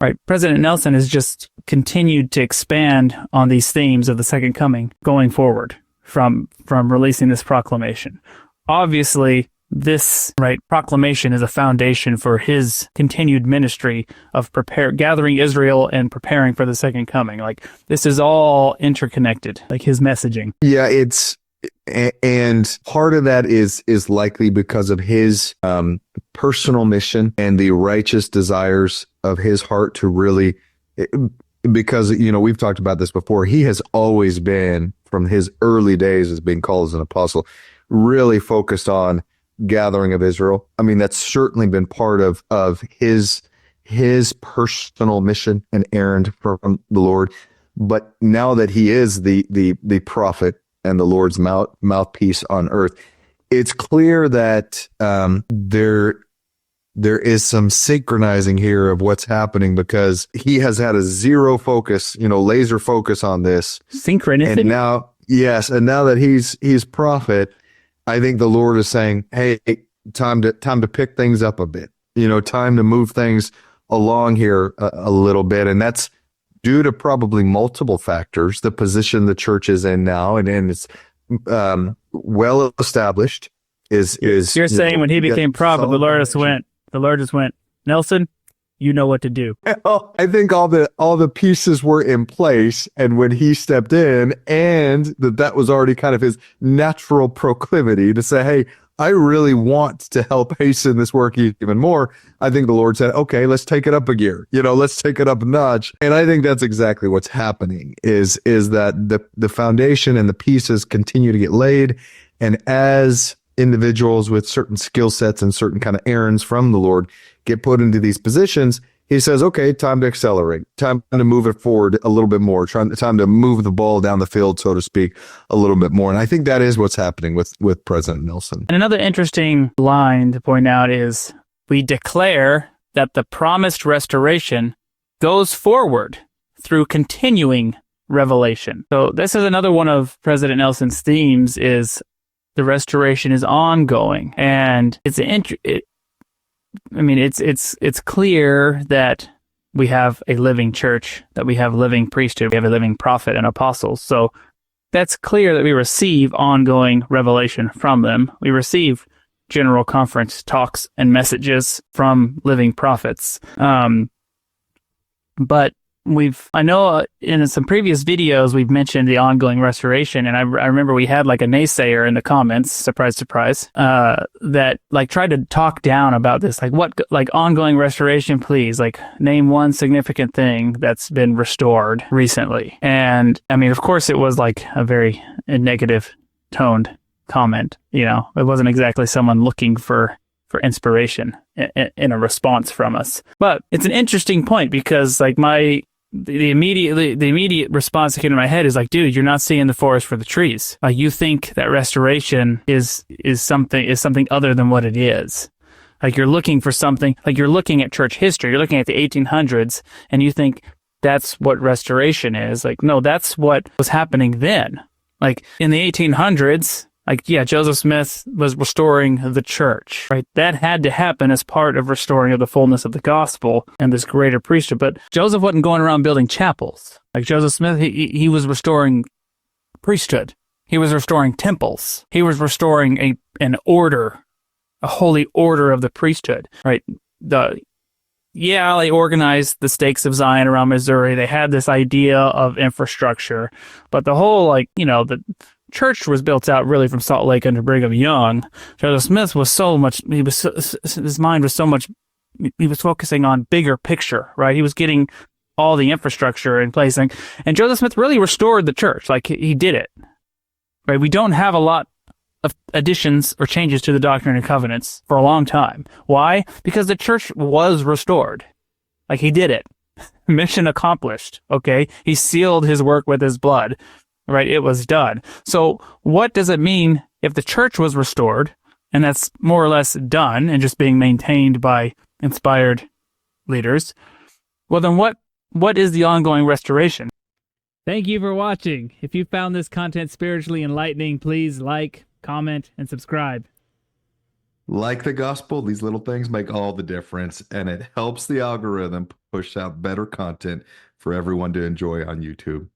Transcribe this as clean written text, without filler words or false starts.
Right. President Nelson has just continued to expand on these themes of the second coming going forward from releasing this proclamation. Obviously, this proclamation is a foundation for his continued ministry of gathering Israel and preparing for the second coming. Like, this is all interconnected, like his messaging. Yeah, and part of that is likely because of his personal mission and the righteous desires of his heart to really, because, we've talked about this before, he has always been, from his early days as being called as an apostle, really focused on gathering of Israel. I mean, that's certainly been part of his personal mission and errand from the Lord. But now that he is the prophet and the Lord's mouthpiece on earth, it's clear that there is some synchronizing here of what's happening, because he has had a zero focus, laser focus on this. Synchronicity. And now that he's prophet, I think the Lord is saying, hey, time to pick things up a bit, time to move things along here a little bit. And that's due to probably multiple factors. The position the church is in now, and it's well established. You're saying when he became prophet, the Lord just went, Nelson, you know what to do. I think all the pieces were in place, and when he stepped in, and that was already kind of his natural proclivity to say, hey, I really want to help hasten this work even more. I think the Lord said, okay, let's take it up a gear. Let's take it up a notch. And I think that's exactly what's happening is that the foundation and the pieces continue to get laid. And as individuals with certain skill sets and certain kind of errands from the Lord get put into these positions, he says, okay, time to accelerate, time to move it forward a little bit more, time to move the ball down the field, so to speak, a little bit more. And I think that is what's happening with President Nelson. And another interesting line to point out is, we declare that the promised restoration goes forward through continuing revelation. So this is another one of President Nelson's themes, is the restoration is ongoing. And it's clear that we have a living church, that we have living priesthood, we have a living prophet and apostles. So that's clear that we receive ongoing revelation from them. We receive general conference talks and messages from living prophets. But I know in some previous videos we've mentioned the ongoing restoration, and I remember we had like a naysayer in the comments, surprise, that tried to talk down about this, ongoing restoration, please, name one significant thing that's been restored recently. And I mean, of course, it was like a very negative toned comment. It wasn't exactly someone looking for inspiration in a response from us. But it's an interesting point, because the immediate response that came to my head is dude, you're not seeing the forest for the trees. You think that restoration is something other than what it is. You're looking for something, you're looking at church history, you're looking at the 1800s, and you think that's what restoration is. No, that's what was happening then. In the 1800s, Joseph Smith was restoring the church, right? That had to happen as part of restoring of the fullness of the gospel and this greater priesthood. But Joseph wasn't going around building chapels. Joseph Smith, he was restoring priesthood. He was restoring temples. He was restoring an order, a holy order of the priesthood, right? They organized the Stakes of Zion around Missouri. They had this idea of infrastructure, but the whole, the church was built out really from Salt Lake under Brigham Young. Joseph Smith was his mind was so much, he was focusing on bigger picture, right? He was getting all the infrastructure in place. And Joseph Smith really restored the church. He did it, right? We don't have a lot of additions or changes to the Doctrine and Covenants for a long time. Why? Because the church was restored. He did it. Mission accomplished, okay? He sealed his work with his blood. Right, it was done. So what does it mean if the church was restored, and that's more or less done and just being maintained by inspired leaders? Well, then what is the ongoing restoration? Thank you for watching. If you found this content spiritually enlightening, please like, comment, and subscribe. Like the gospel, these little things make all the difference, and it helps the algorithm push out better content for everyone to enjoy on YouTube.